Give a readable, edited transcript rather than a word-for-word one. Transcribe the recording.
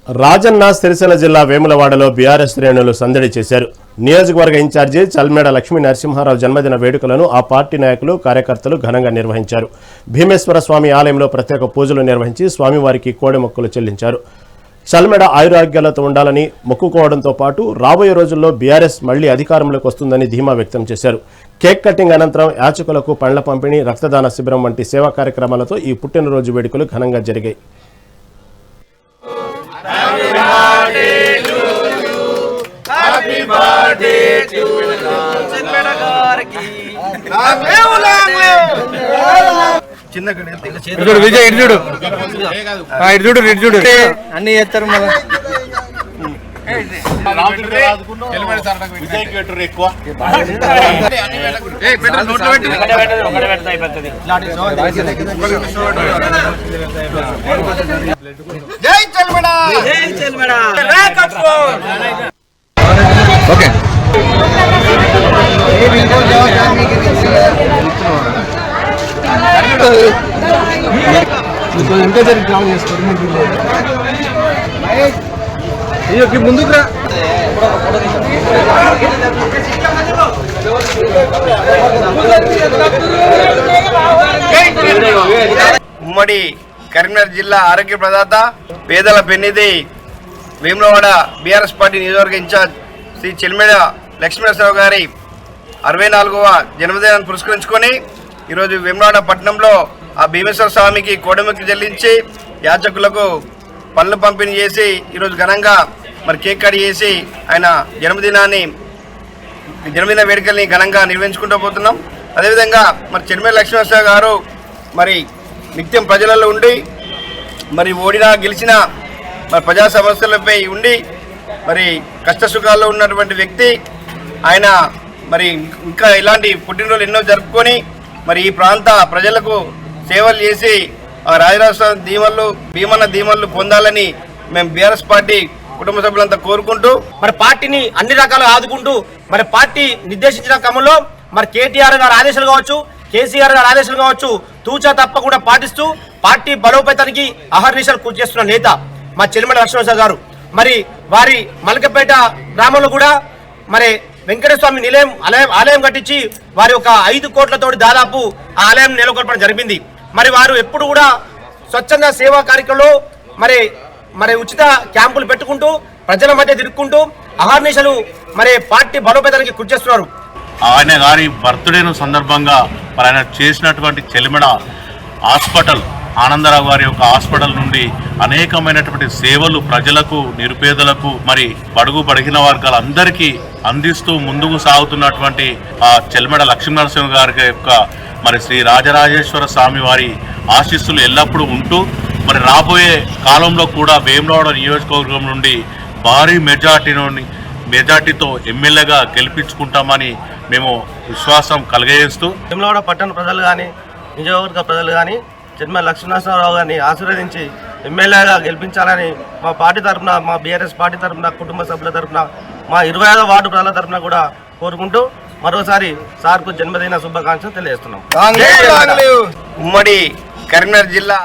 రాజన్న సిరిసిల్ల జిల్లా వేములవాడలో బీఆర్ఎస్ శ్రేణులు సందడి చేశారు. నియోజకవర్గ ఇన్ఛార్జి చల్మేడ లక్ష్మీ నరసింహారావు జన్మదిన వేడుకలను ఆ పార్టీ నాయకులు కార్యకర్తలు ఘనంగా నిర్వహించారు. భీమేశ్వర స్వామి ఆలయంలో ప్రత్యేక పూజలు నిర్వహించి స్వామివారికి కోడె మొక్కులు చెల్లించారు. చల్మేడ ఆయురారోగ్యాలతో ఉండాలని మొక్కుకోవడంతో పాటు రాబోయే రోజుల్లో బీఆర్ఎస్ మళ్లీ అధికారంలోకి వస్తుందని ధీమా వ్యక్తం చేశారు. కేక్ కటింగ్ అనంతరం యాచకులకు పండ్ల పంపిణీ, రక్తదాన శిబిరం వంటి సేవా కార్యక్రమాలతో ఈ పుట్టినరోజు వేడుకలు ఘనంగా జరిగాయి. విజయ్ ఇటు చూడు అన్ని చేస్తారు ఓకే ముందుకు ఉమ్మడి కరీంనగర్ జిల్లా ఆరోగ్య ప్రదాత పేదల పెన్నిధి వేములవాడ బీఆర్ఎస్ పార్టీ నియోజకవర్గ ఇన్ఛార్జ్ శ్రీ చల్మేడ లక్ష్మీనరసింహారావు గారి 64వ జన్మదినాన్ని పురస్కరించుకొని ఈరోజు వేములవాడ పట్టణంలో ఆ భీమేశ్వర స్వామికి కోడెముక్కి చెల్లించి యాచకులకు పనులు పంపిణీ చేసి ఈరోజు ఘనంగా మరి కేక్ కట్ చేసి ఆయన జన్మదిన వేడుకల్ని ఘనంగా నిర్వహించుకుంటూ పోతున్నాం. అదేవిధంగా మరి చల్మేడ లక్ష్మీనరసింహారావు గారు మరి నిత్యం ప్రజలలో ఉండి మరి ఓడినా గెలిచినా మరి ప్రజా సమస్యలపై ఉండి మరి కష్టసుఖాల్లో ఉన్నటువంటి వ్యక్తి ఆయన. మరి ఇంకా ఇలాంటి పుట్టినరోజులు ఎన్నో జరుపుకొని మరి ఈ ప్రాంత ప్రజలకు సేవలు చేసి రాజరాష్ట్ర భీమన్న దీవెనలు పొందాలని మేము బీఆర్ఎస్ పార్టీ కుటుంబ సభ్యులంతా కోరుకుంటూ మరి పార్టీని అన్ని రకాలుగా ఆదుకుంటూ మరి పార్టీ నిర్దేశించిన క్రమంలో మరి కేటీఆర్ గారి ఆదేశాలు కావచ్చు, కేసీఆర్ గారి ఆదేశాలు కావచ్చు తూచా తప్పకుండా పాటిస్తూ పార్టీ బలోపేతానికి అహర్నిశలు కృషి చేస్తున్న నేత మా చల్మేడ లక్ష్మీనరసింహారావు గారు. మరి వారి మలకపేట గ్రామంలో కూడా మరి వెంకటేశ్వర స్వామి ఆలయం కట్టించి వారి ఒక 5 కోట్లతోటి దాదాపు ఆ ఆలయం నెలకొల్పడం జరిగింది. మరి వారు ఎప్పుడు కూడా స్వచ్ఛంద సేవా కార్యక్రమంలో మరి ఉచిత క్యాంపులు పెట్టుకుంటూ ప్రజల మధ్య తిరుగుకుంటూ అహర్నిశలు మరి పార్టీ బలోపేతానికి కృషి చేస్తున్నారు. ఆయన గారి బర్త్డేను సందర్భంగా మరి ఆయన చేసినటువంటి చల్మేడ హాస్పిటల్, ఆనందరావు గారి యొక్క హాస్పిటల్ నుండి అనేకమైనటువంటి సేవలు ప్రజలకు, నిరుపేదలకు, మరి బడుగు బడిగిన వర్గాలందరికీ అందిస్తూ ముందుకు సాగుతున్నటువంటి ఆ చల్మేడ లక్ష్మీనరసింహ గారి యొక్క మరి శ్రీ రాజరాజేశ్వర స్వామి వారి ఆశీస్సులు ఎల్లప్పుడూ ఉంటూ మరి రాబోయే కాలంలో కూడా వేములవాడ నియోజకవర్గం నుండి భారీ మెజార్టీతో ఎమ్మెల్యేగా గెలిపించుకుంటామని మేము విశ్వాసం కలగజేస్తూ వేములవాడ పట్టణ ప్రజలు కానీ నియోజకవర్గ ప్రజలు కానీ చల్మేడ లక్ష్మీనరసింహారావు గారిని ఆశీర్వదించి ఎమ్మెల్యేగా గెలిపించాలని మా పార్టీ తరఫున, మా బీఆర్ఎస్ పార్టీ తరఫున, కుటుంబ సభ్యుల తరఫున, మా 25వ వార్డు ప్రజల తరఫున కూడా కోరుకుంటూ మరోసారి సార్కు జన్మదిన శుభాకాంక్షలు తెలియజేస్తున్నాం. ఉమ్మడి కరీంనగర్ జిల్లా